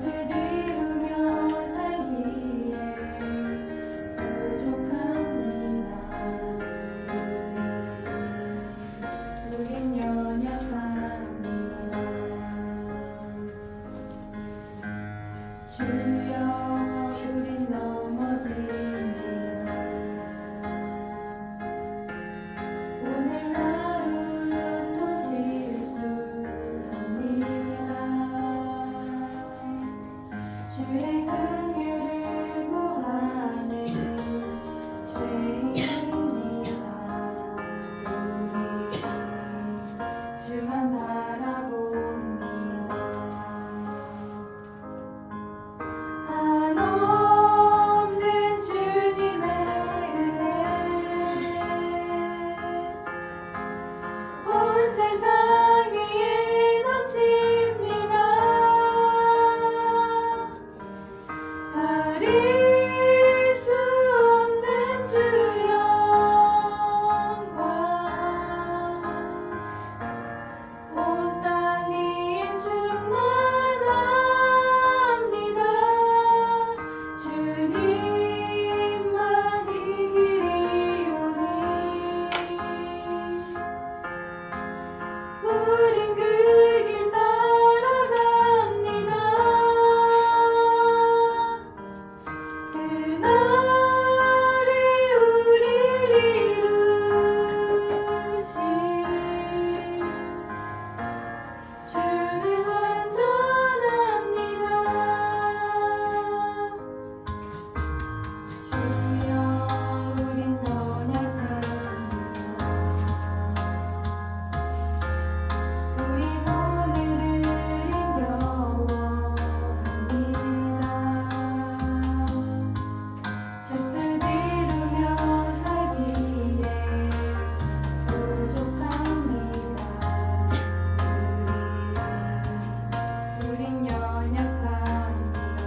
뜻 이루며 살기에 부족합니다. 우린 연약합니다. 주여 우린 넘어집니다. 오늘 하루 또 실수합니다. 주의 긍휼을 구하는 죄인입니다. 우리 주만 바라봅니다. 한없는 주님의 은혜 온 세상 위에 넘칩니다. 가릴 수 없는 주 영광 온 땅 위에 충만합니다. 주님만 이 길이 오니 우린 그 길 따라갑니다. 그날에 우리를 이루신 주를 완전합니다. 주여 우린 연약합니다. 우린 오늘을 힘겨워합니다. 주 뜻 이루며 살기에 부족합니다. 우린 연약합니다.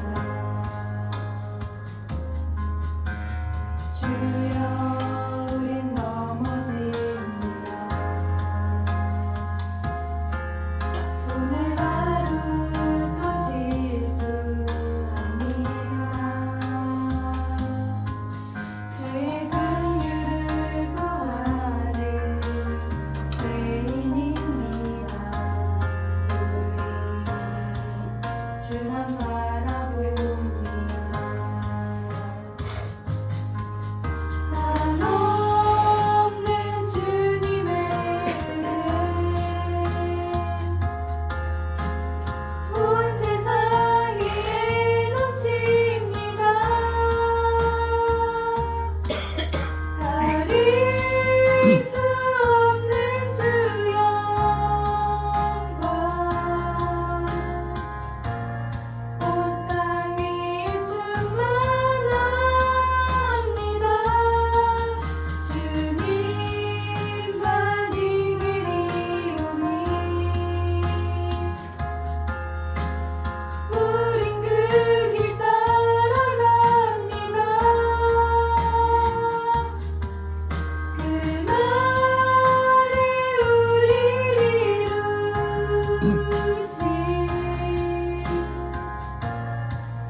주여 우린 넘어집니다. 오늘 하루 또 실수합니다. 주의 긍휼을 구하는 죄인입니다. 우리 주만 바라봅니다. 한없는 주님의 은혜 온 세상 위에 넘칩니다. 가릴 수 없는 주 영광 온 땅 위에 충만합니다. 주님만 이 길이 오니 우린 그 길 따라갑니다. 그날에 우리를 이루신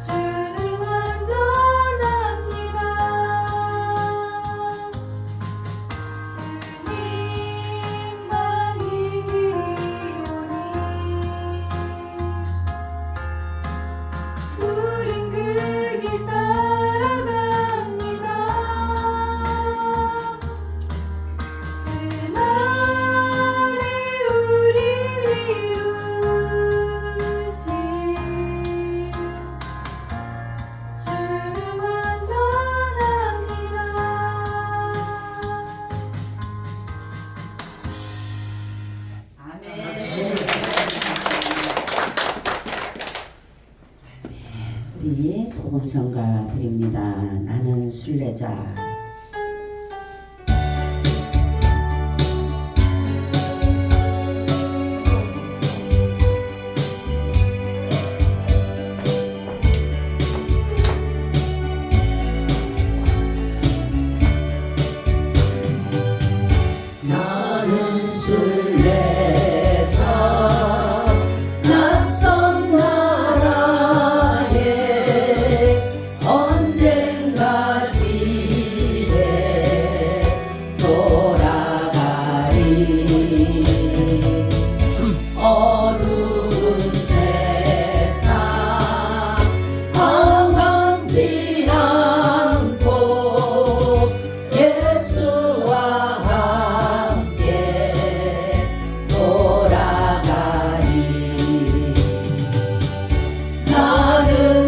주는 완전합니다. 주님만 이 길이 오니 우린 그 길 따라갑니다. 그날에 우리를 이루신 주는 완전합니다. 우리 복음성가 드립니다. 나는 순례자. 나는 순례자 낯선 나라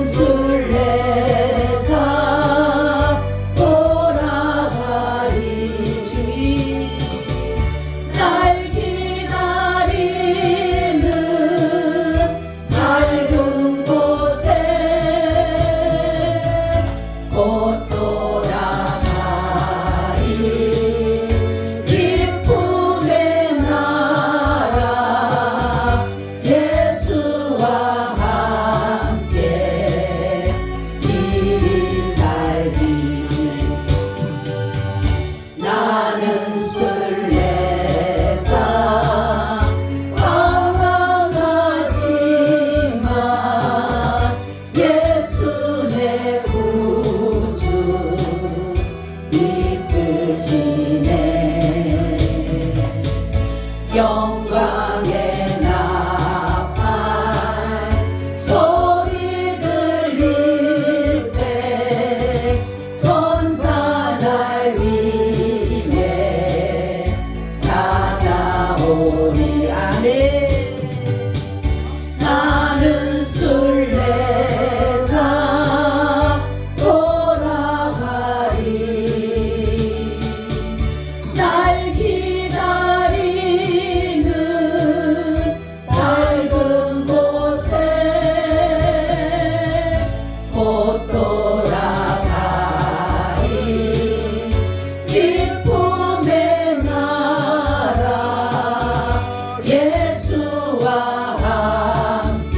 순례자 돌아가리 주님 날 기다리는 밝은 곳에 곧 돌아가리 기쁨의 나라 예수와 함께 길이 살리 나는 순례자 방황하지만 예수 내 구주 이끄시네 영광의 나팔 소리 들릴 때 천사 날 위에 찾아오리 아멘 나는 순례자 돌아가리 날 기다리는 밝은 곳에 곧 돌아가리 기쁨의 나라 예수와 함께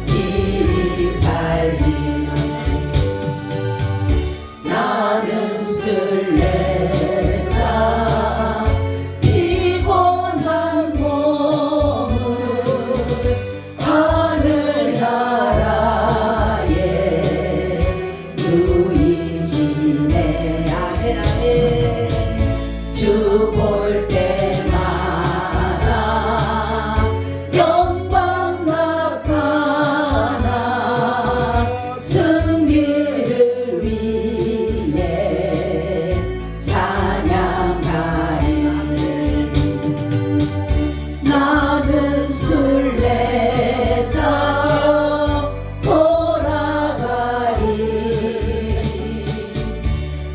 길이 살리 나는 순례자 피곤한 몸을 하늘나라에 누이시네 아멘 아멘 주 볼 때마다 영광 나타나 승리를 위해 찬양하리 나는 순례자 돌아가리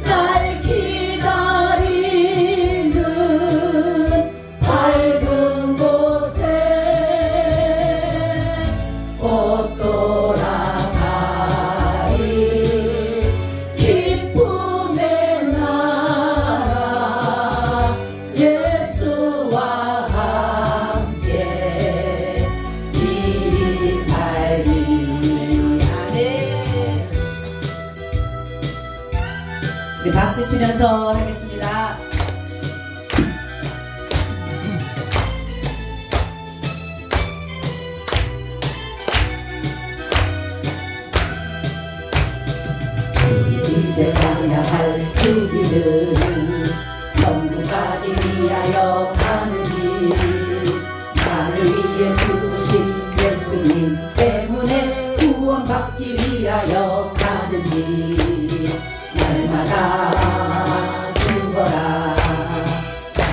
날 기다리는 밝은 곳에 곧 돌아가리 기쁨의 나라 예수와 함께 길이 살리 아멘 우리 박수 치면서 하겠습니다. 이제 가야 할 그 길은 천국 가기 위하여 가는 길 나를 위해 죽으신 예수님 때문에 구원받기 위하여 가는 길 날마다 죽어라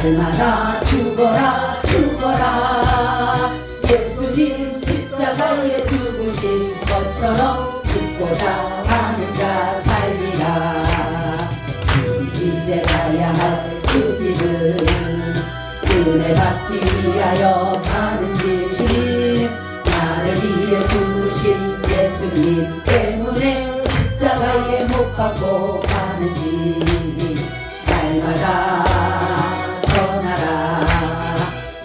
날마다 죽어라 죽어라 예수님 십자가에 죽으신 것처럼 죽고자 하는 자 살리라 이제 가야 할 그 길은 은혜 받기 위하여 가는 길 주님 나를 위해 죽으신 예수님 때문에 십자가에 못 박고 가는 길 날마다 전하라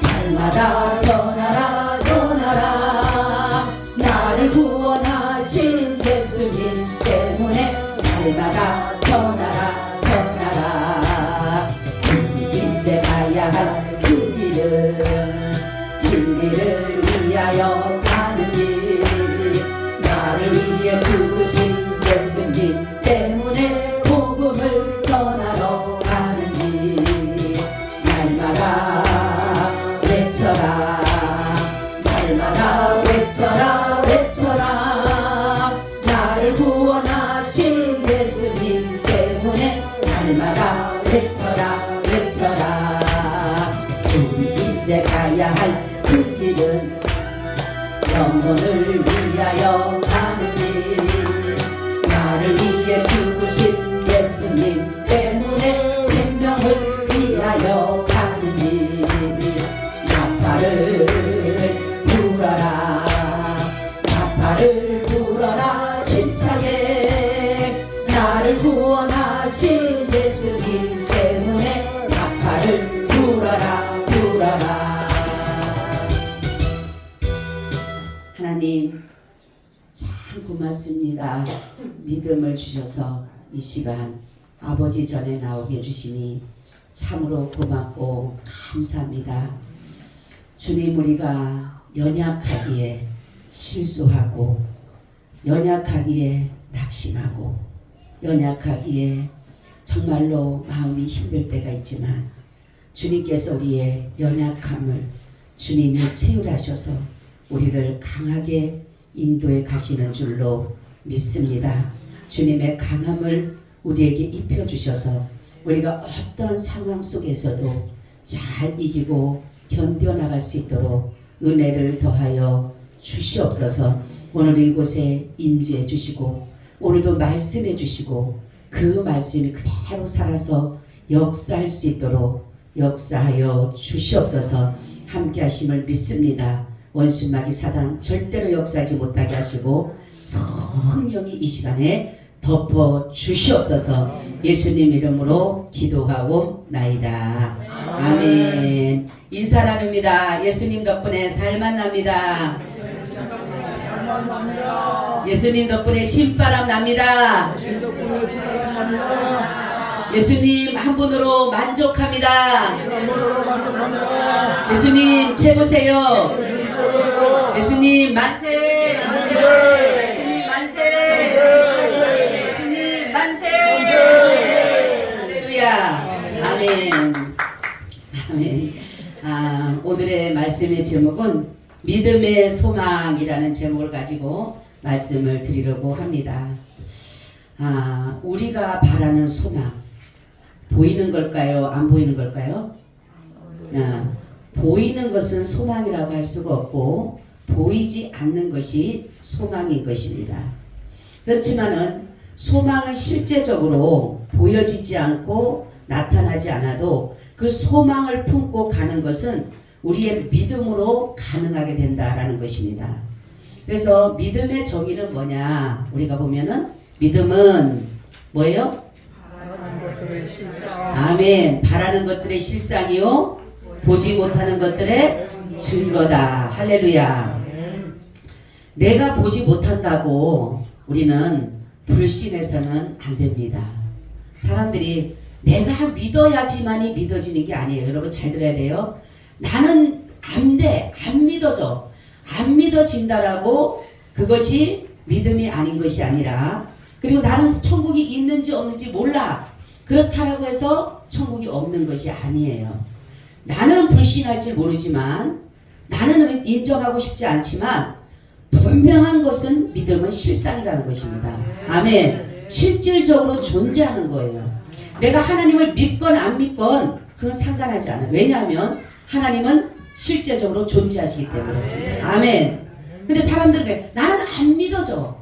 날마다 전하라 전하라 나를 구원하신 예수님 때문에 날마다 전하라 전하라 이제 가야 할 그 길은 진리를 위하여 가는 길 나를 위해 죽으신 예수님 때문에 복음을 전하러 가는 길 날마다 외쳐라 날마다 외쳐라 외쳐라 나를 구원하신 예수님 때문에 날마다 외쳐라 외쳐라 우리 이제 가야 할 그 길은 영혼을 위하여 가는 하나님 참 고맙습니다. 믿음을 주셔서 이 시간 아버지 전에 나오게 해주시니 참으로 고맙고 감사합니다. 주님, 우리가 연약하기에 실수하고 연약하기에 낙심하고 연약하기에 정말로 마음이 힘들 때가 있지만 주님께서 우리의 연약함을 주님이 채울하셔서 우리를 강하게 인도해 가시는 줄로 믿습니다. 주님의 강함을 우리에게 입혀주셔서 우리가 어떤 상황 속에서도 잘 이기고 견뎌나갈 수 있도록 은혜를 더하여 주시옵소서. 오늘 이곳에 임재해 주시고 오늘도 말씀해 주시고 그 말씀이 그대로 살아서 역사할 수 있도록 역사하여 주시옵소서. 함께 하심을 믿습니다. 원수마귀 사단 절대로 역사하지 못하게 하시고 성령이 이 시간에 덮어 주시옵소서. 예수님 이름으로 기도하옵나이다. 아멘. 인사 나눕니다. 예수님 덕분에 살만 납니다. 예수님 덕분에 신바람 납니다. 예수님 한 분으로 만족합니다. 예수님 최고세요. 예수님 만세. 예수님 만세. 예수님 만세. 할렐루야. 아멘. 아멘. 오늘의 말씀의 제목은 믿음의 소망이라는 제목을 가지고 말씀을 드리려고 합니다. 우리가 바라는 소망 보이는 걸까요? 안 보이는 걸까요? 보이는 것은 소망이라고 할 수가 없고 보이지 않는 것이 소망인 것입니다. 그렇지만은 소망은 실제적으로 보여지지 않고 나타나지 않아도 그 소망을 품고 가는 것은 우리의 믿음으로 가능하게 된다라는 것입니다. 그래서 믿음의 정의는 뭐냐? 우리가 보면은 믿음은 뭐예요? 아멘. 바라는 것들의 실상이요 보지 못하는 것들의 증거다. 할렐루야. 내가 보지 못한다고 우리는 불신해서는 안 됩니다. 사람들이 내가 믿어야지만이 믿어지는 게 아니에요. 여러분 잘 들어야 돼요. 나는 안 돼, 안 믿어져, 안 믿어진다라고 그것이 믿음이 아닌 것이 아니라, 그리고 나는 천국이 있는지 없는지 몰라, 그렇다라고 해서 천국이 없는 것이 아니에요. 나는 불신할지 모르지만, 나는 인정하고 싶지 않지만 분명한 것은 믿음은 실상이라는 것입니다. 아멘. 실질적으로 존재하는 거예요. 내가 하나님을 믿건 안 믿건 그건 상관하지 않아요. 왜냐하면 하나님은 실제적으로 존재하시기 때문에 그렇습니다. 아멘. 근데 사람들은 그래, 나는 안 믿어져.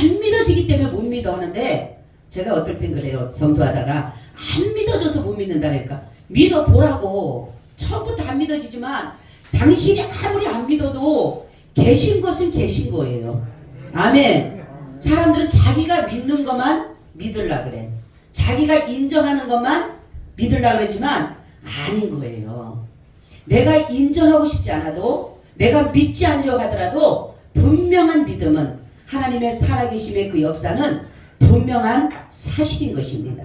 안 믿어지기 때문에 못 믿어 하는데, 제가 어떨 땐 그래요. 성도하다가 안 믿어져서 못 믿는다니까. 믿어보라고. 처음부터 안 믿어지지만 당신이 아무리 안 믿어도 계신 것은 계신 거예요. 아멘. 사람들은 자기가 믿는 것만 믿으려고 그래. 자기가 인정하는 것만 믿으려고 그러지만 아닌 거예요. 내가 인정하고 싶지 않아도, 내가 믿지 않으려고 하더라도 분명한 믿음은, 하나님의 살아계심의 그 역사는 분명한 사실인 것입니다.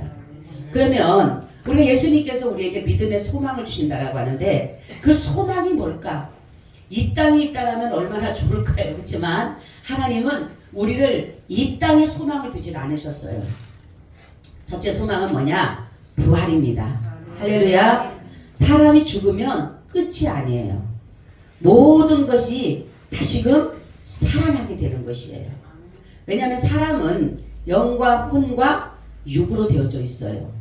그러면 우리가 예수님께서 우리에게 믿음의 소망을 주신다라고 하는데, 그 소망이 뭘까? 이 땅에 있다라면 얼마나 좋을까요? 그렇지만 하나님은 우리를 이 땅에 소망을 두질 않으셨어요. 첫째 소망은 뭐냐? 부활입니다. 할렐루야. 사람이 죽으면 끝이 아니에요. 모든 것이 다시금 살아나게 되는 것이에요. 왜냐하면 사람은 영과 혼과 육으로 되어져 있어요.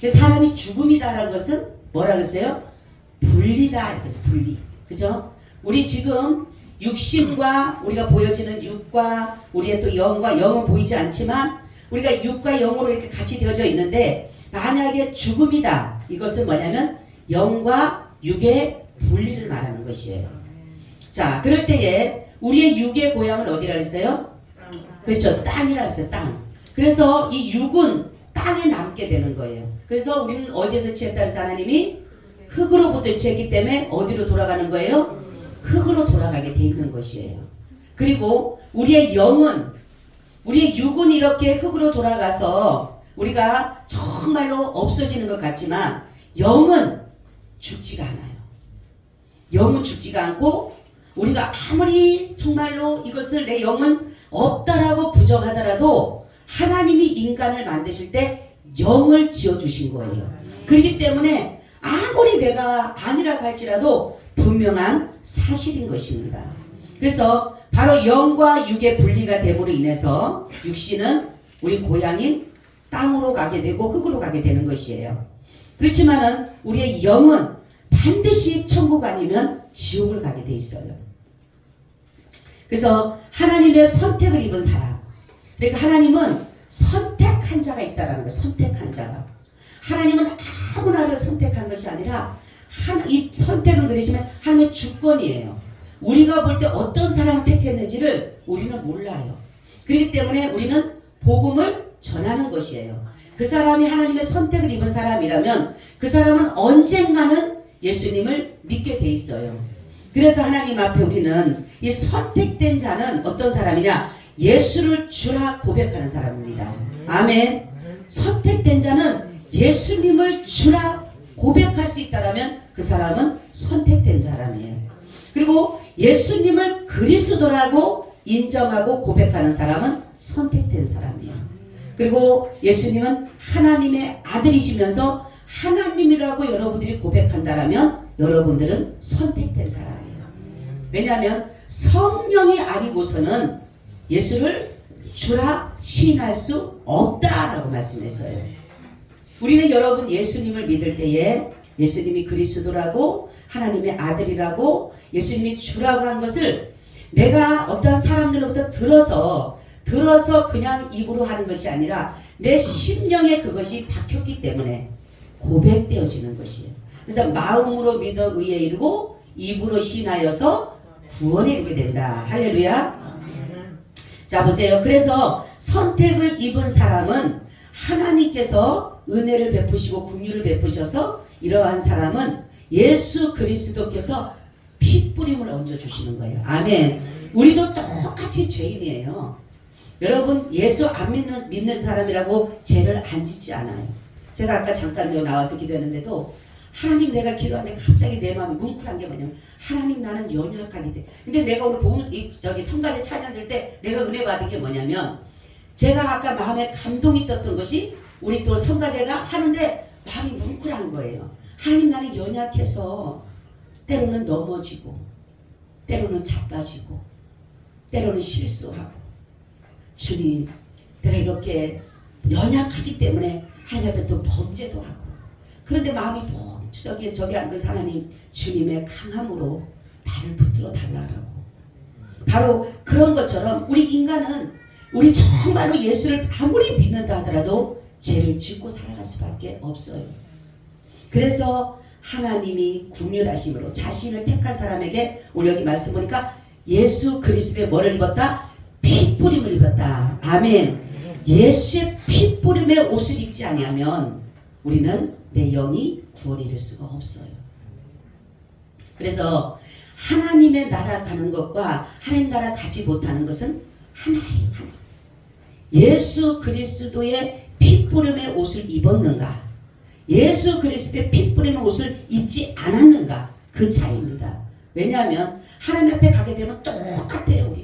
사람이 죽음이다라는 것은 뭐라 그랬어요? 분리다. 이렇게 해서 분리. 그죠? 우리 지금 육신과 우리가 보여지는 육과 우리의 또 영은 보이지 않지만 우리가 육과 영으로 이렇게 같이 되어져 있는데, 만약에 죽음이다. 이것은 뭐냐면 영과 육의 분리를 말하는 것이에요. 자, 그럴 때에 우리의 육의 고향은 어디라 했어요? 그렇죠. 땅이라 했어요. 땅. 그래서 이 육은 땅에 남게 되는 거예요. 그래서 우리는 어디에서 취했다 해서 하나님이 흙으로부터 취했기 때문에 어디로 돌아가는 거예요? 흙으로 돌아가게 돼 있는 것이에요. 그리고 우리의 영은, 우리의 육은 이렇게 흙으로 돌아가서 우리가 정말로 없어지는 것 같지만 영은 죽지가 않아요. 영은 죽지가 않고 우리가 아무리 정말로 이것을 내 영은 없다라고 부정하더라도 하나님이 인간을 만드실 때 영을 지어주신 거예요. 그렇기 때문에 아무리 내가 아니라고 할지라도 분명한 사실인 것입니다. 그래서 바로 영과 육의 분리가 됨으로 인해서 육신은 우리 고향인 땅으로 가게 되고 흙으로 가게 되는 것이에요. 그렇지만은 우리의 영은 반드시 천국 아니면 지옥을 가게 돼 있어요. 그래서 하나님의 선택을 입은 사람, 그러니까 하나님은 선택한 자가 있다라는 거예요. 선택한 자가. 하나님은 아무나를 선택한 것이 아니라 이 선택은 그렇지만 하나님의 주권이에요. 우리가 볼 때 어떤 사람을 택했는지를 우리는 몰라요. 그렇기 때문에 우리는 복음을 전하는 것이에요. 그 사람이 하나님의 선택을 입은 사람이라면 그 사람은 언젠가는 예수님을 믿게 돼 있어요. 그래서 하나님 앞에 우리는 이 선택된 자는 어떤 사람이냐? 예수를 주라 고백하는 사람입니다. 아멘. 선택된 자는 예수님을 주라 고백할 수 있다라면 그 사람은 선택된 사람이에요. 그리고 예수님을 그리스도라고 인정하고 고백하는 사람은 선택된 사람이에요. 그리고 예수님은 하나님의 아들이시면서 하나님이라고 여러분들이 고백한다라면 여러분들은 선택된 사람이에요. 왜냐하면 성령이 아니고서는 예수를 주라 시인할 수 없다라고 말씀했어요. 우리는 여러분 예수님을 믿을 때에 예수님이 그리스도라고 하나님의 아들이라고 예수님이 주라고 한 것을 내가 어떤 사람들로부터 들어서 그냥 입으로 하는 것이 아니라 내 심령에 그것이 박혔기 때문에 고백되어지는 것이에요. 그래서 마음으로 믿어 의에 이르고 입으로 시인하여서 구원에 이르게 된다. 할렐루야. 자 보세요. 그래서 선택을 입은 사람은 하나님께서 은혜를 베푸시고 긍휼을 베푸셔서 이러한 사람은 예수 그리스도께서 피 뿌림을 얹어주시는 거예요. 아멘. 우리도 똑같이 죄인이에요. 여러분 예수 안 믿는 사람이라고 죄를 안 짓지 않아요. 제가 아까 잠깐 나와서 기도했는데도 하나님 내가 기도하는데 갑자기 내 마음이 뭉클한 게 뭐냐면 하나님 나는 연약하기 때문에. 근데 내가 오늘 성가대 찬양 들 때 내가 은혜 받은 게 뭐냐면 제가 아까 마음에 감동이 떴던 것이 우리 또 성가대가 하는데 마음이 뭉클한 거예요. 하나님 나는 연약해서 때로는 넘어지고 때로는 자빠지고 때로는 실수하고 주님 내가 이렇게 연약하기 때문에 하나님 앞에 또 범죄도 하고 그런데 마음이 저기 한 그 하나님 주님의 강함으로 나를 붙들어 달라고. 바로 그런 것처럼 우리 인간은 우리 정말로 예수를 아무리 믿는다 하더라도 죄를 짓고 살아갈 수밖에 없어요. 그래서 하나님이 긍휼하심으로 자신을 택한 사람에게 오늘 여기 말씀 보니까 예수 그리스도의 뭐를 입었다? 피 뿌림을 입었다. 아멘. 예수의 피 뿌림의 옷을 입지 아니하면 우리는 내 영이 구원에 이를 수가 없어요. 그래서 하나님의 나라 가는 것과 하나님 나라 가지 못하는 것은 하나예요. 하나. 예수 그리스도의 피 뿌림의 옷을 입었는가? 예수 그리스도의 피 뿌림의 옷을 입지 않았는가? 그 차이입니다. 왜냐하면 하나님 앞에 가게 되면 똑같아요.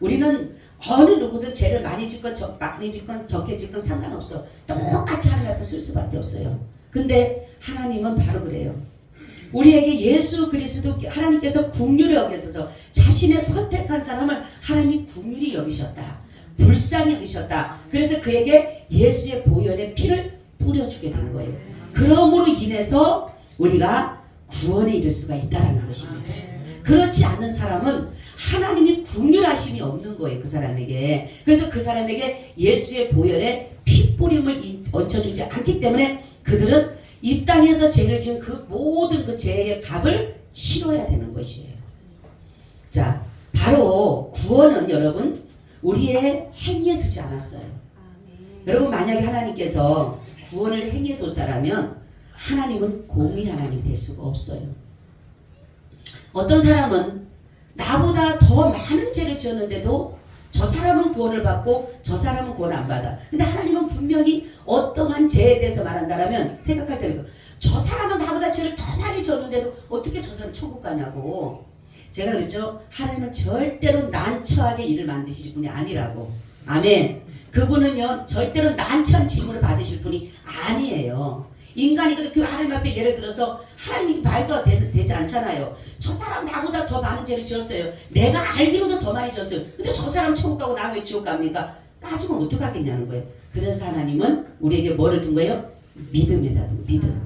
우리는 어느 누구든 죄를 많이 짓건 적게 짓건 상관없어. 똑같이 하나님 앞에 쓸 수밖에 없어요. 근데 하나님은 바로 그래요. 우리에게 예수 그리스도 하나님께서 긍휼히 여기셔서 자신의 선택한 사람을 하나님이 긍휼히 여기셨다. 불쌍히 여기셨다. 그래서 그에게 예수의 보혈의 피를 뿌려주게 된 거예요. 그러므로 인해서 우리가 구원에 이를 수가 있다는 것입니다. 그렇지 않은 사람은 하나님이 긍휼하심이 없는 거예요. 그 사람에게. 그래서 그 사람에게 예수의 보혈에 피 뿌림을 얹혀주지 않기 때문에 그들은 이 땅에서 죄를 지은 그 모든 그 죄의 값을 치러야 되는 것이에요. 자, 바로 구원은 여러분 우리의 행위에 두지 않았어요. 여러분 만약에 하나님께서 구원을 행위에 뒀다라면 하나님은 공의 하나님이 될 수가 없어요. 어떤 사람은 나보다 더 많은 죄를 죄를 지었는데도 저 사람은 구원을 받고 저 사람은 구원 안 받아. 근데 하나님은 분명히 어떠한 죄에 대해서 말한다라면 생각할 때는 저 사람은 나보다 죄를 더 많이 지었는데도 어떻게 저 사람 천국 가냐고. 제가 그랬죠. 하나님은 절대로 난처하게 일을 만드실 분이 아니라고. 아멘. 그분은요 절대로 난처한 질문을 받으실 분이 아니에요. 인간이 그렇게 하나님 앞에 예를 들어서 하나님이 말도 되지 않잖아요. 저 사람 나보다 더 많은 죄를 지었어요. 내가 알기로도 더 많이 지었어요. 근데 저 사람 천국 가고 나 왜 지옥 갑니까? 따지면 어떡하겠냐는 거예요. 그래서 하나님은 우리에게 뭐를 둔 거예요? 믿음에다 둔 믿음.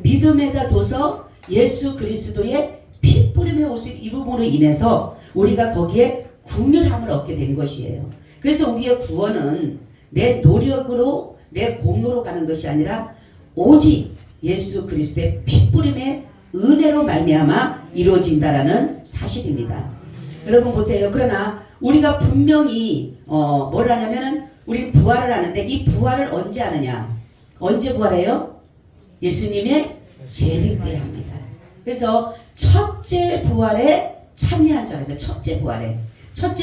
믿음에다 둬서 예수 그리스도의 피 뿌림의 옷을 입음으로 인해서 우리가 거기에 긍휼함을 얻게 된 것이에요. 그래서 우리의 구원은 내 노력으로 내 공로로 가는 것이 아니라 오직 예수 그리스도의 핏부림의 은혜로 말미암아 이루어진다라는 사실입니다. 여러분 보세요. 그러나 우리가 분명히 뭘 하냐면은 우리 부활을 하는데 이 부활을 언제 하느냐? 언제 부활해요? 예수님의 재림 때 합니다. 그래서 첫째 부활에 참여한 자가 있어요. 첫째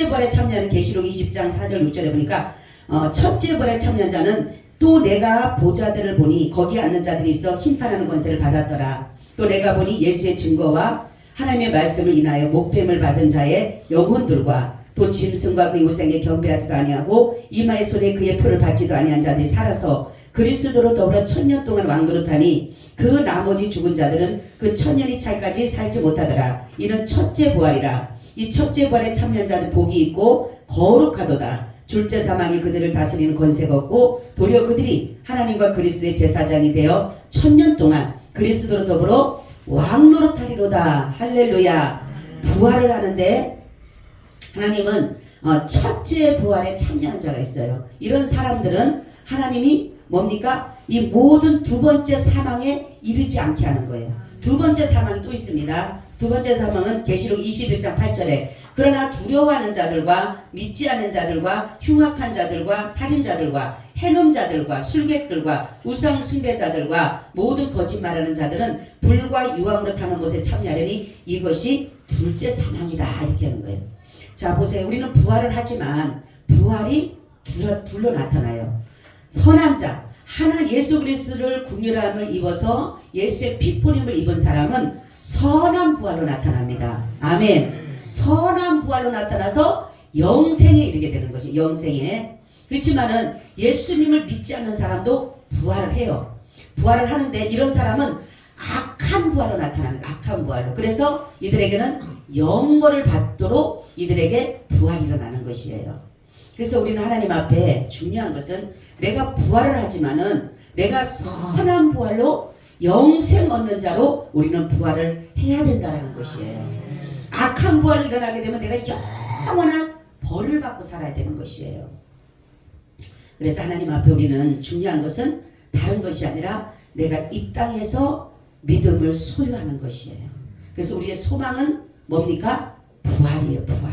부활에 참여하는 계시록 20장 4절 6절에 보니까 첫째 부활에 참여한 자는 또 내가 보자들을 보니 거기 앉는 자들이 있어 심판하는 권세를 받았더라. 또 내가 보니 예수의 증거와 하나님의 말씀을 인하여 목뱀을 받은 자의 영혼들과 또 짐승과 그 요생에 경배하지도 아니하고 이마의 손에 그의 표를 받지도 아니한 자들이 살아서 그리스도로 더불어 1000년 동안 왕노릇하니 그 나머지 죽은 자들은 그 1000년이 찰까지 살지 못하더라. 이는 첫째 부활이라. 이 첫째 부활에 참여한 자들 복이 있고 거룩하도다. 둘째 사망이 그들을 다스리는 권세가 없고 도리어 그들이 하나님과 그리스도의 제사장이 되어 1000년 동안 그리스도로 더불어 왕노릇하리로다. 할렐루야. 부활을 하는데 하나님은 첫째 부활에 참여한 자가 있어요. 이런 사람들은 하나님이 뭡니까? 이 모든 두 번째 사망에 이르지 않게 하는 거예요. 두 번째 사망이 또 있습니다. 두 번째 사망은 계시록 21장 8절에 그러나 두려워하는 자들과 믿지 않는 자들과 흉악한 자들과 살인자들과 행음자들과 술객들과 우상 숭배자들과 모든 거짓말하는 자들은 불과 유황으로 타는 곳에 참여하려니 이것이 둘째 사망이다. 이렇게 하는 거예요. 자 보세요. 우리는 부활을 하지만 부활이 둘로 나타나요. 선한 자, 하나 예수 그리스도를 긍휼함을 입어서 예수의 피 뿌림을 입은 사람은 선한 부활로 나타납니다. 아멘. 선한 부활로 나타나서 영생에 이르게 되는 것이 영생에. 그렇지만은 예수님을 믿지 않는 사람도 부활을 해요. 부활을 하는데 이런 사람은 악한 부활로 나타나는 악한 부활로. 그래서 이들에게는 영벌을 받도록 이들에게 부활이 일어나는 것이에요. 그래서 우리는 하나님 앞에 중요한 것은 내가 부활을 하지만은 내가 선한 부활로 영생 얻는 자로 우리는 부활을 해야 된다는 것이에요. 악한 부활이 일어나게 되면 내가 영원한 벌을 받고 살아야 되는 것이에요. 그래서 하나님 앞에 우리는 중요한 것은 다른 것이 아니라 내가 이 땅에서 믿음을 소유하는 것이에요. 그래서 우리의 소망은 뭡니까? 부활이에요. 부활.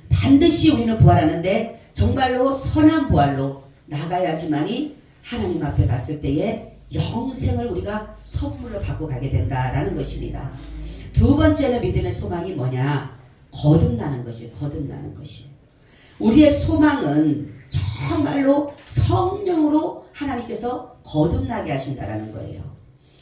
반드시 우리는 부활하는데 정말로 선한 부활로 나가야지만이 하나님 앞에 갔을 때에 영생을 우리가 선물로 받고 가게 된다라는 것입니다. 두 번째는 믿음의 소망이 뭐냐? 거듭나는 것이에요. 거듭나는 것이에요. 우리의 소망은 정말로 성령으로 하나님께서 거듭나게 하신다라는 거예요.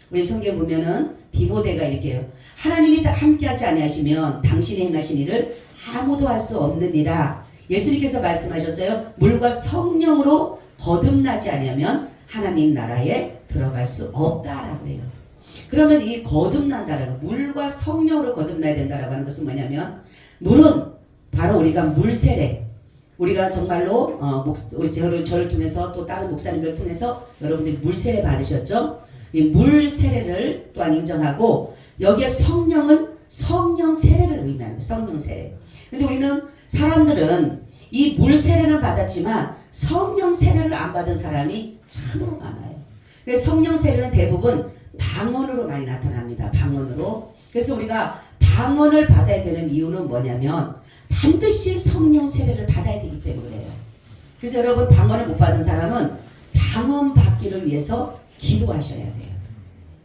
우리 성경 보면은 디모데가 이렇게 해요. 하나님이 함께하지 아니하시면 당신이 행하신 일을 아무도 할 수 없느니라. 예수님께서 말씀하셨어요. 물과 성령으로 거듭나지 아니하면 하나님 나라에 들어갈 수 없다라고 해요. 그러면 이 거듭난다라는 물과 성령으로 거듭나야 된다라고 하는 것은 뭐냐면 물은 바로 우리가 물 세례. 우리가 정말로 우리 저를 통해서 또 다른 목사님들 통해서 여러분들이 물 세례 받으셨죠? 이 물 세례를 또한 인정하고 여기에 성령은 성령 세례를 의미하는 거예요. 성령 세례. 근데 우리는 사람들은 이 물 세례는 받았지만 성령 세례를 안 받은 사람이 참으로 많아요. 성령 세례는 대부분 방언으로 많이 나타납니다. 방언으로. 그래서 우리가 방언을 받아야 되는 이유는 뭐냐면 반드시 성령 세례를 받아야 되기 때문이에요. 그래서 여러분 방언을 못 받은 사람은 방언 받기를 위해서 기도하셔야 돼요.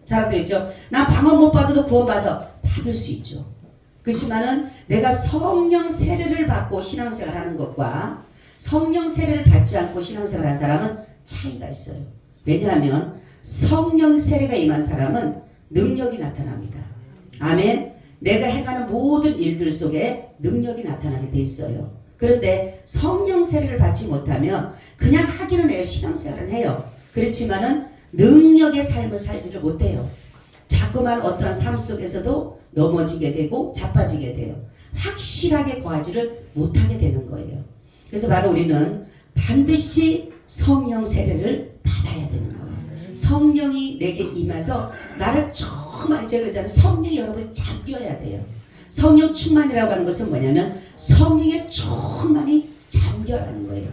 사람들 있죠. 나 방언 못 받아도 구원 받을 수 있죠. 그렇지만은 내가 성령 세례를 받고 신앙생활하는 것과 성령 세례를 받지 않고 신앙생활하는 사람은 차이가 있어요. 왜냐하면 성령 세례가 임한 사람은 능력이 나타납니다. 아멘. 내가 행하는 모든 일들 속에 능력이 나타나게 돼 있어요. 그런데 성령 세례를 받지 못하면 그냥 하기는 해요. 신앙생활은 해요. 그렇지만은 능력의 삶을 살지를 못해요. 자꾸만 어떠한 삶 속에서도 넘어지게 되고 자빠지게 돼요. 확실하게 거하지를 못하게 되는 거예요. 그래서 바로 우리는 반드시 성령 세례를 받아야 되는 거예요. 성령이 내게 임해서 나를 충만히, 제가 그러잖아요. 성령이 여러분이 잠겨야 돼요. 성령 충만이라고 하는 것은 뭐냐면 성령에 충만히 잠겨라는 거예요.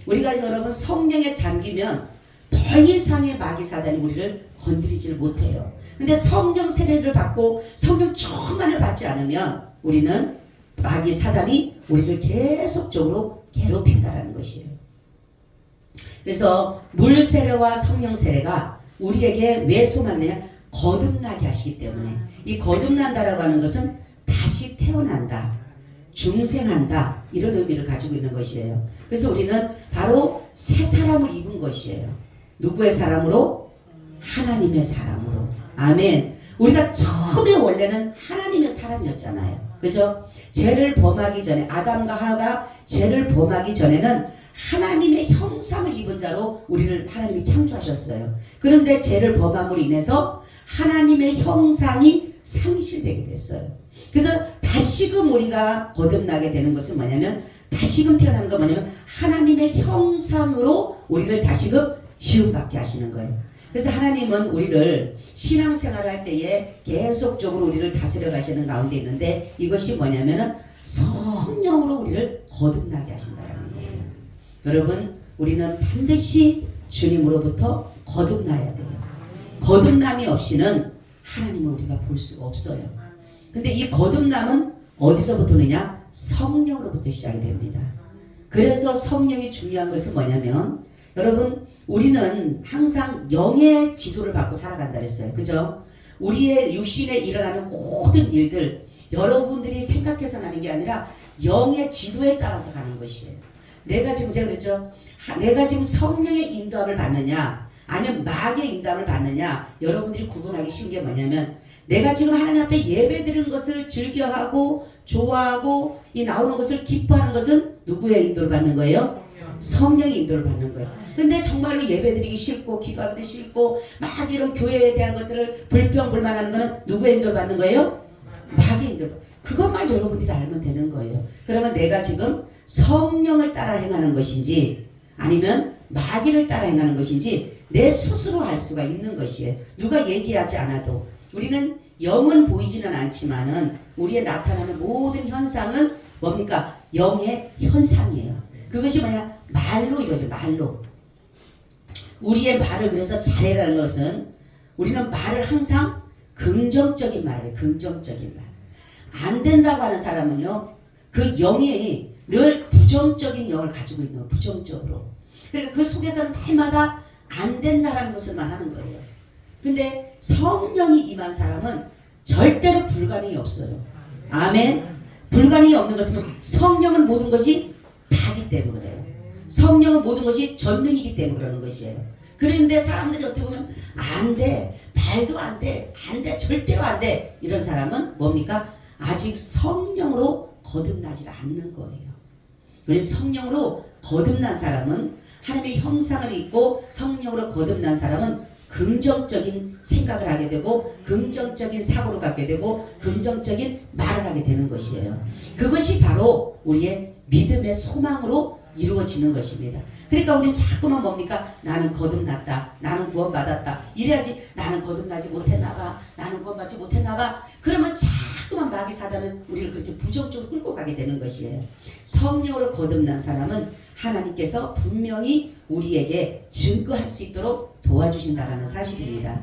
우리가 여러분 성령에 잠기면 더 이상의 마귀 사단이 우리를 건드리지를 못해요. 근데 성령 세례를 받고 성령 충만을 받지 않으면 우리는 마귀 사단이 우리를 계속적으로 괴롭힌다라는 것이에요. 그래서 물 세례와 성령 세례가 우리에게 왜 소망이냐? 거듭나게 하시기 때문에. 이 거듭난다라고 하는 것은 다시 태어난다, 중생한다, 이런 의미를 가지고 있는 것이에요. 그래서 우리는 바로 새 사람을 입은 것이에요. 누구의 사람으로? 하나님의 사람으로. 아멘. 우리가 처음에 원래는 하나님의 사람이었잖아요. 그죠? 죄를 범하기 전에, 아담과 하와가 죄를 범하기 전에는 하나님의 형상을 입은 자로 우리를 하나님이 창조하셨어요. 그런데 죄를 범함으로 인해서 하나님의 형상이 상실되게 됐어요. 그래서 다시금 우리가 거듭나게 되는 것은 뭐냐면, 다시금 태어나는 건 뭐냐면 하나님의 형상으로 우리를 다시금 지음받게 하시는 거예요. 그래서 하나님은 우리를 신앙생활을 할 때에 계속적으로 우리를 다스려 가시는 가운데 있는데, 이것이 뭐냐면은 성령으로 우리를 거듭나게 하신다라는 거예요. 여러분, 우리는 반드시 주님으로부터 거듭나야 돼요. 거듭남이 없이는 하나님을 우리가 볼 수가 없어요. 근데 이 거듭남은 어디서부터 오느냐? 성령으로부터 시작이 됩니다. 그래서 성령이 중요한 것은 뭐냐면, 여러분, 우리는 항상 영의 지도를 받고 살아간다 그랬어요. 그죠? 우리의 육신에 일어나는 모든 일들, 여러분들이 생각해서 하는 게 아니라 영의 지도에 따라서 가는 것이에요. 내가 지금, 제가 그랬죠? 내가 지금 성령의 인도함을 받느냐 아니면 마귀의 인도함을 받느냐, 여러분들이 구분하기 쉬운 게 뭐냐면, 내가 지금 하나님 앞에 예배 드리는 것을 즐겨하고 좋아하고 이 나오는 것을 기뻐하는 것은 누구의 인도를 받는 거예요? 성령의 인도를 받는 거예요. 근데 정말로 예배 드리기 싫고 기도하기도 싫고 막 이런 교회에 대한 것들을 불평불만하는 거는 누구의 인도를 받는 거예요? 마귀의 인도를. 그것만 여러분들이 알면 되는 거예요. 그러면 내가 지금 성령을 따라 행하는 것인지 아니면 마귀를 따라 행하는 것인지 내 스스로 알 수가 있는 것이에요. 누가 얘기하지 않아도. 우리는 영은 보이지는 않지만은 우리의 나타나는 모든 현상은 뭡니까? 영의 현상이에요. 그것이 뭐냐? 말로 이루어져. 말로. 우리의 말을 그래서 잘해라는 것은, 우리는 말을 항상 긍정적인 말을 해요. 긍정적인 말. 안 된다고 하는 사람은요, 그 영이 늘 부정적인 영을 가지고 있는 거예요. 부정적으로. 그러니까 그 속에서는 날마다 안 된다라는 것을만 하는 거예요. 근데 성령이 임한 사람은 절대로 불가능이 없어요. 아멘. 불가능이 없는 것은 성령은 모든 것이 다기 때문에 그래요. 성령은 모든 것이 전능이기 때문에 그러는 것이에요. 그런데 사람들이 어떻게 보면 안 돼, 말도 안 돼, 안 돼, 절대로 안 돼, 이런 사람은 뭡니까? 아직 성령으로 거듭나지 않는 거예요. 그래서 성령으로 거듭난 사람은, 하나님의 형상을 입고 성령으로 거듭난 사람은 긍정적인 생각을 하게 되고 긍정적인 사고를 갖게 되고 긍정적인 말을 하게 되는 것이에요. 그것이 바로 우리의 믿음의 소망으로 이루어지는 것입니다. 그러니까 우리는 자꾸만 뭡니까? 나는 거듭났다, 나는 구원받았다, 이래야지. 나는 거듭나지 못했나봐, 나는 구원받지 못했나봐. 그러면 자꾸만 마귀 사단은 우리를 그렇게 부정적으로 끌고 가게 되는 것이에요. 성령으로 거듭난 사람은 하나님께서 분명히 우리에게 증거할 수 있도록 도와주신다라는 사실입니다.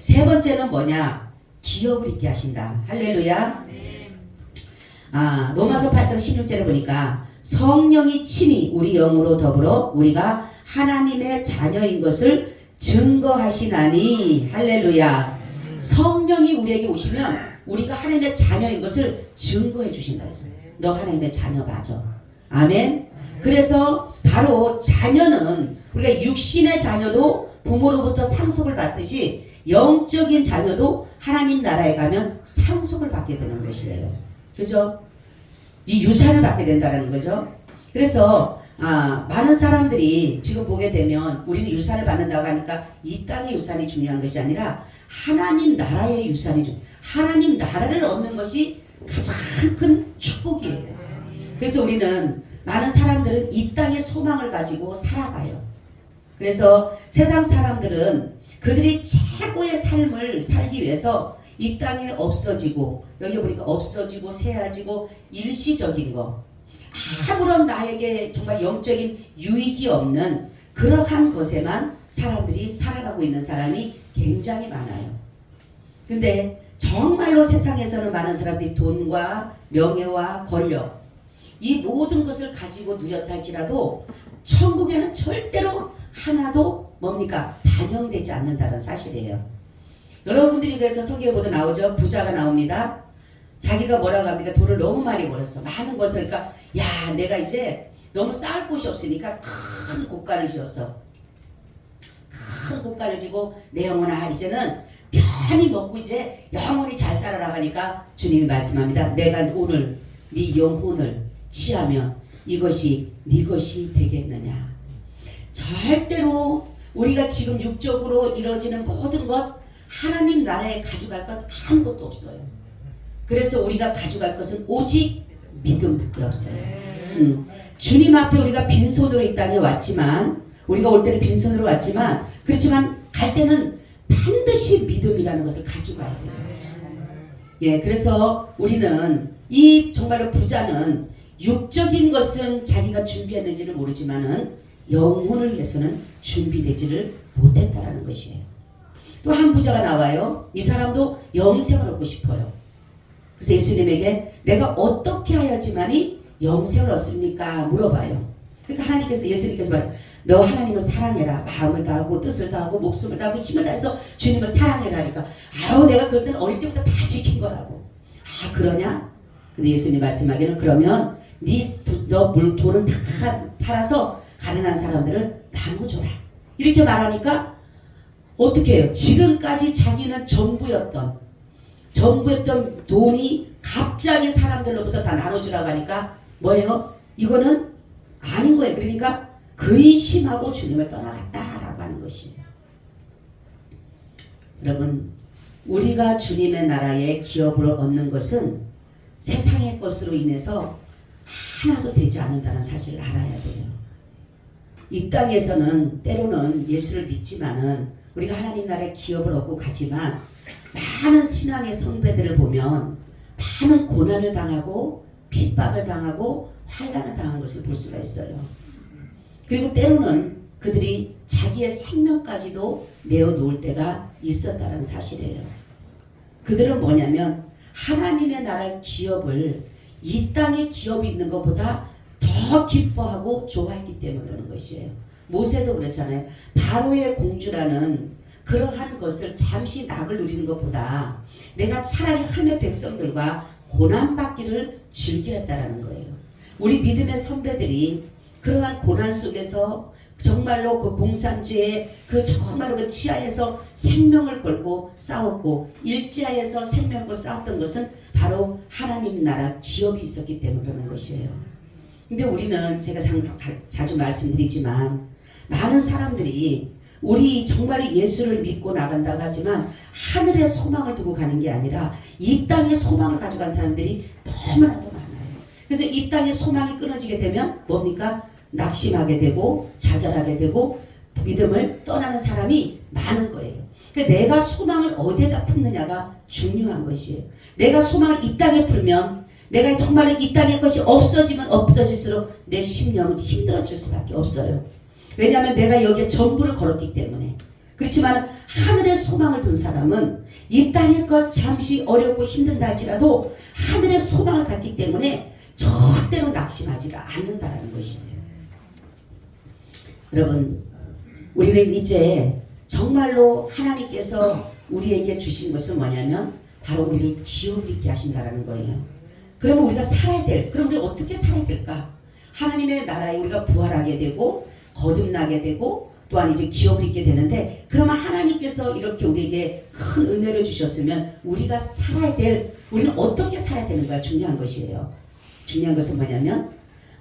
세 번째는 뭐냐? 기업을 있게 하신다. 할렐루야. 로마서 8장 16절에 보니까 성령이 친히 우리 영으로 더불어 우리가 하나님의 자녀인 것을 증거하시나니. 할렐루야. 성령이 우리에게 오시면 우리가 하나님의 자녀인 것을 증거해 주신다 했어요. 너 하나님의 자녀 맞아. 아멘. 그래서 바로 자녀는 우리가 육신의 자녀도 부모로부터 상속을 받듯이 영적인 자녀도 하나님 나라에 가면 상속을 받게 되는 것이에요. 그죠? 이 유산을 받게 된다는 거죠. 그래서 많은 사람들이 지금 보게 되면 우리는 유산을 받는다고 하니까 이 땅의 유산이 중요한 것이 아니라 하나님 나라의 유산이 하나님 나라를 얻는 것이 가장 큰 축복이에요. 그래서 우리는 많은 사람들은 이 땅의 소망을 가지고 살아가요. 그래서 세상 사람들은 그들이 최고의 삶을 살기 위해서 이 땅에 없어지고 여기 보니까 없어지고 새야지고 일시적인 거 아무런 나에게 정말 영적인 유익이 없는 그러한 것에만 사람들이 살아가고 있는 사람이 굉장히 많아요. 근데 정말로 세상에서는 많은 사람들이 돈과 명예와 권력 이 모든 것을 가지고 누렸다 할지라도 천국에는 절대로 하나도 뭡니까? 반영되지 않는다는 사실이에요. 여러분들이 그래서 성경에 보도 나오죠. 부자가 나옵니다. 자기가 뭐라고 합니까? 돈을 너무 많이 벌었어. 많은 것을 그러니까 야 내가 이제 너무 쌓을 곳이 없으니까 큰 고가를 지었어. 큰 고가를 지고 내 영혼아 이제는 편히 먹고 이제 영원히 잘 살아라 하니까 주님이 말씀합니다. 내가 오늘 네 영혼을 취하면 이것이 네 것이 되겠느냐. 절대로 우리가 지금 육적으로 이루어지는 모든 것 하나님 나라에 가져갈 것 아무것도 없어요. 그래서 우리가 가져갈 것은 오직 믿음밖에 없어요. 주님 앞에 우리가 빈손으로 이 땅에 왔지만 우리가 올 때는 빈손으로 왔지만 그렇지만 갈 때는 반드시 믿음이라는 것을 가져가야 돼요. 예, 그래서 우리는 이 정말로 부자는 육적인 것은 자기가 준비했는지는 모르지만은 영혼을 위해서는 준비되지를 못했다라는 것이에요. 또 한 부자가 나와요. 이 사람도 영생을 얻고 싶어요. 그래서 예수님에게 내가 어떻게 하여야지만이 영생을 얻습니까? 물어봐요. 그러니까 하나님께서 예수님께서 말해요. 너 하나님을 사랑해라. 마음을 다하고 뜻을 다하고 목숨을 다하고 힘을 다해서 주님을 사랑해라 하니까 아우 내가 그럴 때는 어릴 때부터 다 지킨 거라고. 아 그러냐? 근데 예수님 말씀하기는 그러면 너 돈은 다 팔아서 가난한 사람들을 나눠줘라. 이렇게 말하니까 어떻게 해요? 지금까지 자기는 전부였던 돈이 갑자기 사람들로부터 다 나눠주라고 하니까 뭐예요? 이거는 아닌 거예요. 그러니까 근심하고 주님을 떠나갔다라고 하는 것이에요. 여러분 우리가 주님의 나라의 기업을 얻는 것은 세상의 것으로 인해서 하나도 되지 않는다는 사실을 알아야 돼요. 이 땅에서는 때로는 예수를 믿지만은 우리가 하나님 나라의 기업을 얻고 가지만 많은 신앙의 선배들을 보면 많은 고난을 당하고 핍박을 당하고 환난을 당한 것을 볼 수가 있어요. 그리고 때로는 그들이 자기의 생명까지도 내어놓을 때가 있었다는 사실이에요. 그들은 뭐냐면 하나님의 나라의 기업을 이 땅에 기업이 있는 것보다 더 기뻐하고 좋아했기 때문에 그러는 것이에요. 모세도 그렇잖아요. 바로의 공주라는 그러한 것을 잠시 낙을 누리는 것보다 내가 차라리 하나님의 백성들과 고난받기를 즐겨했다라는 거예요. 우리 믿음의 선배들이 그러한 고난 속에서 정말로 그 공산주의의 그 정말로 그 치하에서 생명을 걸고 싸웠고 일지하에서 생명을 걸고 싸웠던 것은 바로 하나님 나라 기업이 있었기 때문에 그러는 것이에요. 근데 우리는 제가 자주 말씀드리지만 많은 사람들이 우리 정말 예수를 믿고 나간다고 하지만 하늘의 소망을 두고 가는 게 아니라 이 땅의 소망을 가져간 사람들이 너무나도 많아요. 그래서 이 땅의 소망이 끊어지게 되면 뭡니까? 낙심하게 되고 좌절하게 되고 믿음을 떠나는 사람이 많은 거예요. 그러니까 내가 소망을 어디에다 품느냐가 중요한 것이에요. 내가 소망을 이 땅에 풀면 내가 정말 이 땅의 것이 없어지면 없어질수록 내 심령은 힘들어질 수밖에 없어요. 왜냐하면 내가 여기에 전부를 걸었기 때문에. 그렇지만 하늘의 소망을 둔 사람은 이 땅의 것 잠시 어렵고 힘든다 할지라도 하늘의 소망을 갖기 때문에 절대로 낙심하지가 않는다라는 것이에요. 여러분 우리는 이제 정말로 하나님께서 우리에게 주신 것은 뭐냐면 바로 우리를 지옥 있게 하신다라는 거예요. 그러면 우리가 살아야 될, 그럼 우리 어떻게 살아야 될까? 하나님의 나라에 우리가 부활하게 되고 거듭나게 되고 또한 이제 기업을 있게 되는데, 그러면 하나님께서 이렇게 우리에게 큰 은혜를 주셨으면 우리가 살아야 될, 우리는 어떻게 살아야 되는가 중요한 것이에요. 중요한 것은 뭐냐면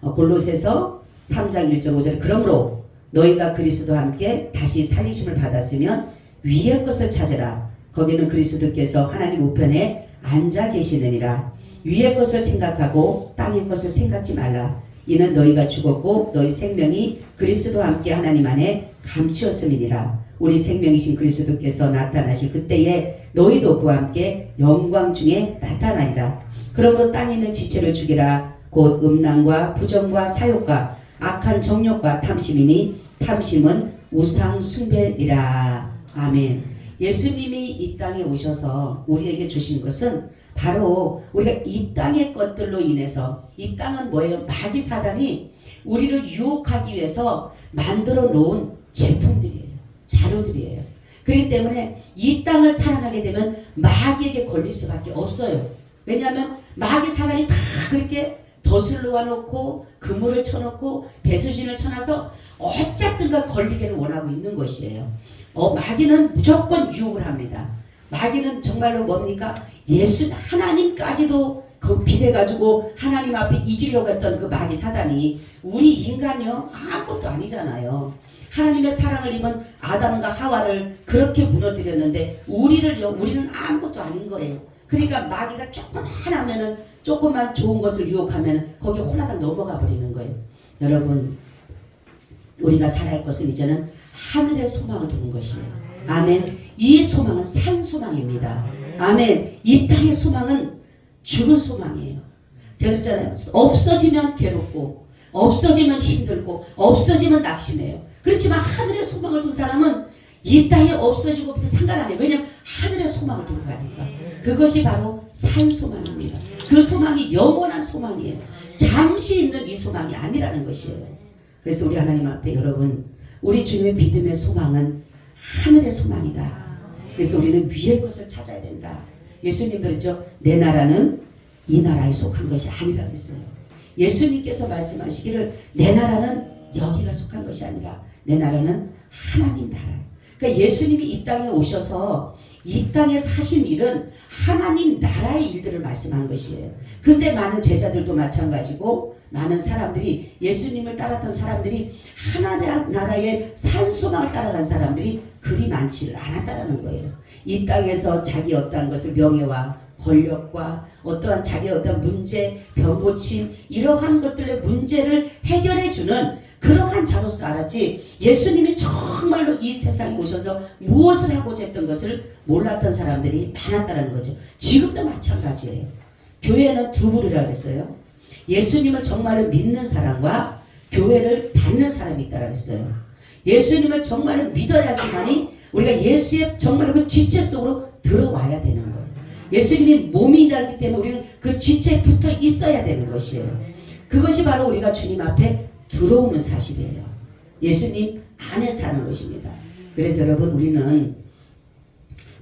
골로새서 3장 1절 5절 그러므로 너희가 그리스도와 함께 다시 살리심을 받았으면 위의 것을 찾으라. 거기는 그리스도께서 하나님 우편에 앉아 계시느니라. 위의 것을 생각하고 땅의 것을 생각지 말라. 이는 너희가 죽었고 너희 생명이 그리스도와 함께 하나님 안에 감추었음이니라. 우리 생명이신 그리스도께서 나타나실 그때에 너희도 그와 함께 영광 중에 나타나리라. 그러므로 땅에 있는 지체를 죽이라. 곧 음란과 부정과 사욕과 악한 정욕과 탐심이니 탐심은 우상 숭배니라. 아멘. 예수님이 이 땅에 오셔서 우리에게 주신 것은 바로 우리가 이 땅의 것들로 인해서, 이 땅은 뭐예요? 마귀 사단이 우리를 유혹하기 위해서 만들어 놓은 제품들이에요. 자료들이에요. 그렇기 때문에 이 땅을 사랑하게 되면 마귀에게 걸릴 수밖에 없어요. 왜냐하면 마귀 사단이 다 그렇게 덫을 놓아놓고 그물을 쳐놓고 배수진을 쳐놔서 어쨌든가 걸리기를 원하고 있는 것이에요. 마귀는 무조건 유혹을 합니다. 마귀는 정말로 뭡니까? 예수 하나님까지도 그 비대가지고 하나님 앞에 이기려고 했던 그 마귀 사단이, 우리 인간이요 아무것도 아니잖아요. 하나님의 사랑을 입은 아담과 하와를 그렇게 무너뜨렸는데 우리는 아무것도 아닌 거예요. 그러니까 마귀가 조금 하나면은, 조금만 좋은 것을 유혹하면 거기 홀라당 넘어가 버리는 거예요. 여러분, 우리가 살아야 할 것은 이제는 하늘의 소망을 두는 것이에요. 아멘. 이 소망은 산 소망입니다. 아멘. 이 땅의 소망은 죽은 소망이에요. 제가 그랬잖아요. 없어지면 괴롭고 없어지면 힘들고 없어지면 낙심해요. 그렇지만 하늘의 소망을 둔 사람은 이 땅에 없어지고 상관 안 해요. 왜냐하면 하늘의 소망을 두고 가니까. 그것이 바로 산 소망입니다. 그 소망이 영원한 소망이에요. 잠시 있는 이 소망이 아니라는 것이에요. 그래서 우리 하나님 앞에 여러분, 우리 주님의 믿음의 소망은 하늘의 소망이다. 그래서 우리는 위의 것을 찾아야 된다. 예수님도 그랬죠. 내 나라는 이 나라에 속한 것이 아니라 그랬어요. 예수님께서 말씀하시기를 내 나라는 여기가 속한 것이 아니라 내 나라는 하나님 나라. 그러니까 예수님이 이 땅에 오셔서 이 땅에 사신 일은 하나님 나라의 일들을 말씀한 것이에요. 근데 많은 제자들도 마찬가지고 많은 사람들이, 예수님을 따랐던 사람들이 하나님 나라의 산소망을 따라간 사람들이 그리 많지를 않았다라는 거예요. 이 땅에서 자기 어떠한 것을 명예와 권력과 어떠한 자기의 어떤 문제, 병고침 이러한 것들의 문제를 해결해주는 그러한 자로서 알았지, 예수님이 정말로 이 세상에 오셔서 무엇을 하고자 했던 것을 몰랐던 사람들이 많았다는 거죠. 지금도 마찬가지예요. 교회는 두 부류라고 했어요. 예수님을 정말로 믿는 사람과 교회를 닫는 사람이 있다고 했어요. 예수님을 정말로 믿어야지만이 우리가 예수의 정말로 그 지체 속으로 들어와야 되는 거예요. 예수님이 몸이라기 때문에 우리는 그 지체에 붙어 있어야 되는 것이에요. 그것이 바로 우리가 주님 앞에 들어오는 사실이에요. 예수님 안에 사는 것입니다. 그래서 여러분, 우리는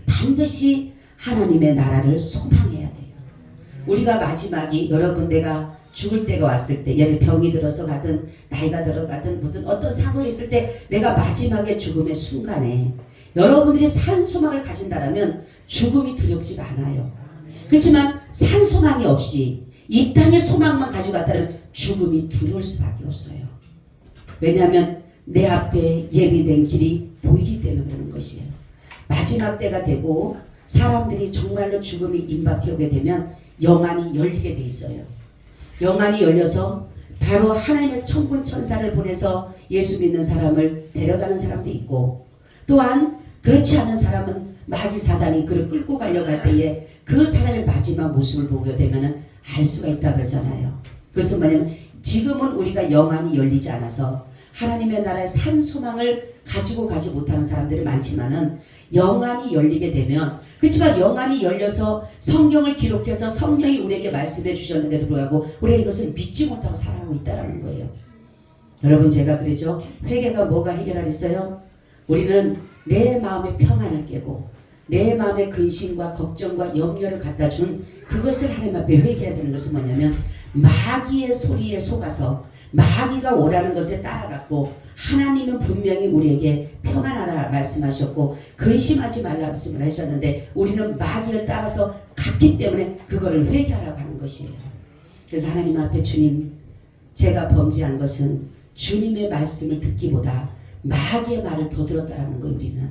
반드시 하나님의 나라를 소망해야 돼요. 우리가 마지막이, 여러분, 내가 죽을 때가 왔을 때, 예를 병이 들어서 가든 나이가 들어가든 무슨 어떤 사고에 있을 때 내가 마지막에 죽음의 순간에 여러분들이 산 소망을 가진다면 죽음이 두렵지가 않아요. 그렇지만 산 소망이 없이 이 땅의 소망만 가지고 갔다면 죽음이 두려울 수밖에 없어요. 왜냐하면 내 앞에 예비된 길이 보이기 때문에 그러는 것이에요. 마지막 때가 되고 사람들이 정말로 죽음이 임박해 오게 되면 영안이 열리게 돼 있어요. 영안이 열려서 바로 하나님의 천군 천사를 보내서 예수 믿는 사람을 데려가는 사람도 있고, 또한 그렇지 않은 사람은 마귀 사단이 그를 끌고 가려고 할 때에 그 사람의 마지막 모습을 보게 되면 알 수가 있다 그러잖아요. 그래서 뭐냐면 지금은 우리가 영안이 열리지 않아서 하나님의 나라의 산 소망을 가지고 가지 못하는 사람들이 많지만은 영안이 열리게 되면, 그렇지만 영안이 열려서 성경을 기록해서 성령이 우리에게 말씀해 주셨는데도 불구하고 우리가 이것을 믿지 못하고 살아가고 있다는 거예요. 여러분, 제가 그러죠. 회개가 뭐가 해결하겠어요? 우리는 내 마음의 평안을 깨고 내 마음의 근심과 걱정과 염려를 갖다 준 그것을 하나님 앞에 회개해야 되는 것은 뭐냐면 마귀의 소리에 속아서 마귀가 오라는 것에 따라갔고 하나님은 분명히 우리에게 평안하라 말씀하셨고 근심하지 말라 말씀을 하셨는데 우리는 마귀를 따라서 갔기 때문에 그거를 회개하라고 하는 것이에요. 그래서 하나님 앞에 주님 제가 범죄한 것은 주님의 말씀을 듣기보다 마귀의 말을 더 들었다라는 거예요. 우리는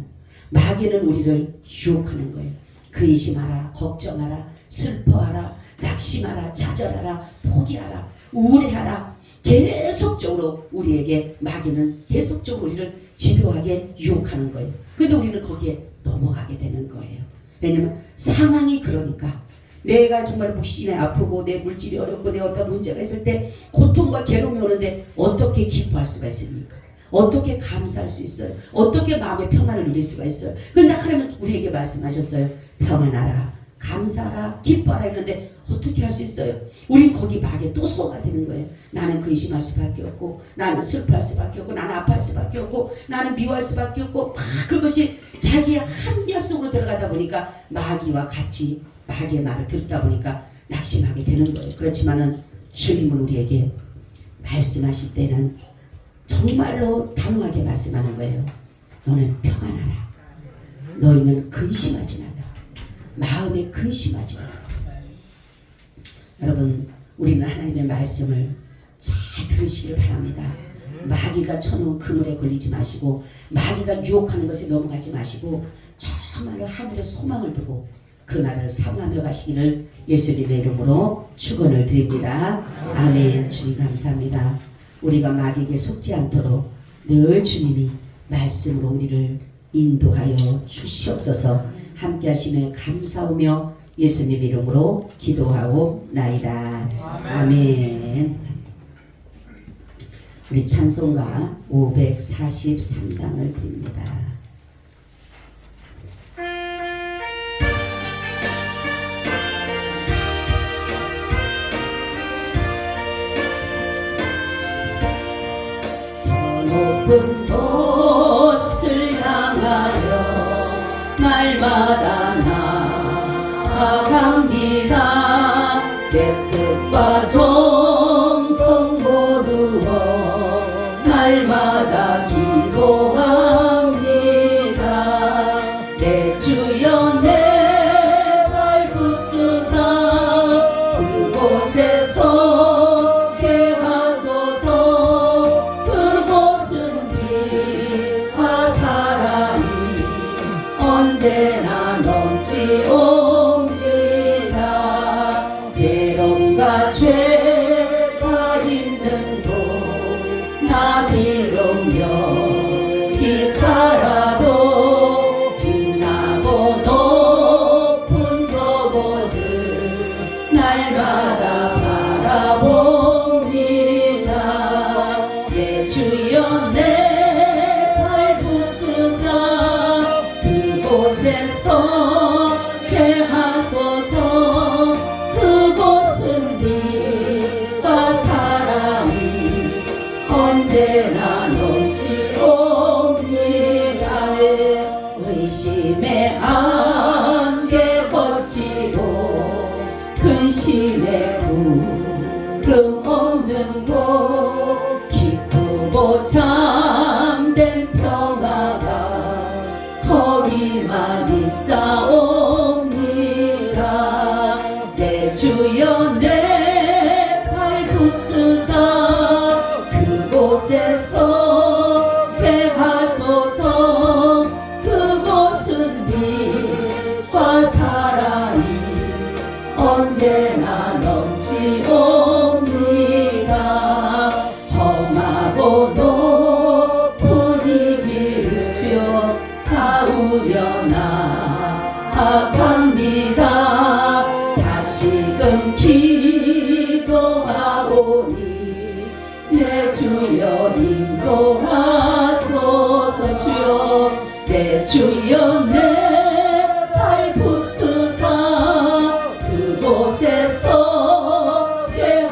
마귀는 우리를 유혹하는 거예요. 근심하라, 걱정하라, 슬퍼하라, 낙심하라, 좌절하라, 포기하라, 우울해하라. 계속적으로 우리에게 마귀는 계속적으로 우리를 집요하게 유혹하는 거예요. 그런데 우리는 거기에 넘어가게 되는 거예요. 왜냐하면 상황이 그러니까 내가 정말 묵신에 아프고 내 물질이 어렵고 내 어떤 문제가 있을 때 고통과 괴로움이 오는데 어떻게 기뻐할 수가 있습니까? 어떻게 감사할 수 있어요? 어떻게 마음의 평안을 누릴 수가 있어요? 그런데 하나님은 우리에게 말씀하셨어요. 평안하라, 감사하라, 기뻐하라 했는데 어떻게 할 수 있어요? 우린 거기 막에 또 쏘아되는 거예요. 나는 근심할 수밖에 없고 나는 슬퍼할 수밖에 없고 나는 아파할 수밖에 없고 나는 미워할 수밖에 없고 막 그것이 자기의 한계 속으로 들어가다 보니까 마귀와 같이 마귀의 말을 듣다 보니까 낙심하게 되는 거예요. 그렇지만은 주님은 우리에게 말씀하실 때는 정말로 단호하게 말씀하는 거예요. 너는 평안하라. 너희는 근심하지 말라. 마음에 근심하지 말라. 여러분 우리는 하나님의 말씀을 잘 들으시길 바랍니다. 마귀가 쳐놓은 그물에 걸리지 마시고 마귀가 유혹하는 것에 넘어가지 마시고 정말로 하늘에 소망을 두고 그날을 사모하며 가시기를 예수님의 이름으로 축원을 드립니다. 아멘. 주님 감사합니다. 우리가 마귀에게 속지 않도록 늘 주님이 말씀으로 우리를 인도하여 주시옵소서. 함께 하심에 감사하며 예수님 이름으로 기도하옵나이다. 아멘. 우리 찬송가 543장을 드립니다. 높은 곳을 향하여 날마다 나아갑니다. 내 뜻과 정성 모두어 날마다 기도합니다. 내 주여 내 발 붙드사 그곳에서 하소서. 그곳은 빛과 사랑이 언제나 넘치옵니다. 괴로움과 죄가 있는 곳 나 비록 여기 살아도 빛나고 높은 저곳을 날마다 바라봅니다. 내 주여 내 발 붙드사 그곳에서 하소서. 그곳은 빛과 사랑이 언제나 넘치옵니다. 의심의 안개 거치고 근심의 구름 없는 곳 기쁘고 참된 평화가 거기만 있사옵니다. 내 주여 내 발 붙드사 그곳에서 하소서. 그곳은 빛과 사랑이 언제나 넘치옵니다. 험하고 높은 이 길을 주여 싸우려 나아갑니다. 다시금 기도하오니 내 주여 인도하소서. 주여 내 주여 내 발 붙드사 그곳에서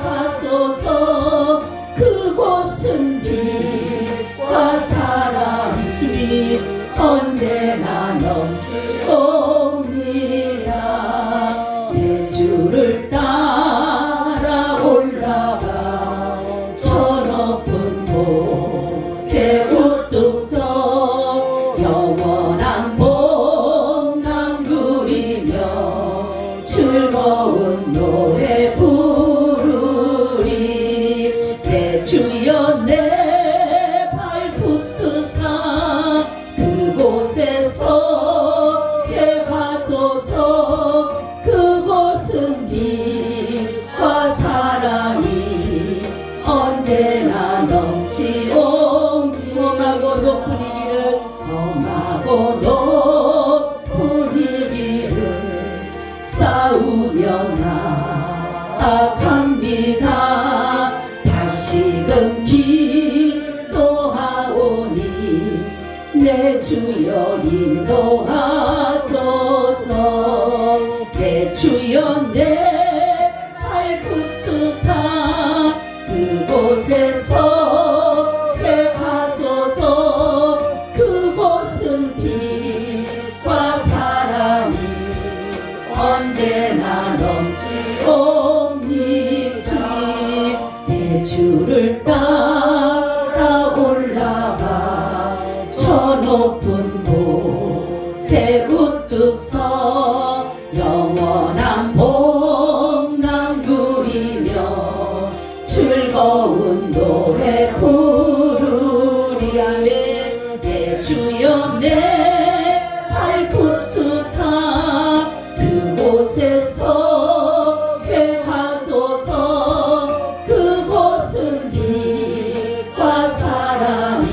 하소서. 그곳은 빛과 사랑이 주님 언제나 넘치오 주여 내 발붙드사 그곳에서 하소서. 그곳은 빛과 사랑이 언제나 넘치오. 험하고 높은 이 길을 험하고 높은 이 길을 싸우며 나아갑니다. 다시금 기도하오니 내 주여 인도하소서. 내 주여 내 발붙드사 그곳에서 하소서. 그곳은 빛과 사랑이 언제나 넘치오니. 주님 대주를 따라 올라가 저 높은 곳에 우뚝 서 영원한 복남 누리며 즐거운 노래 부르리. 아멘. 내 주여 내 발붙드사 그곳에서 하소서. 그곳은 빛과 사랑이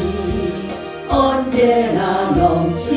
언제나 넘치옵니다.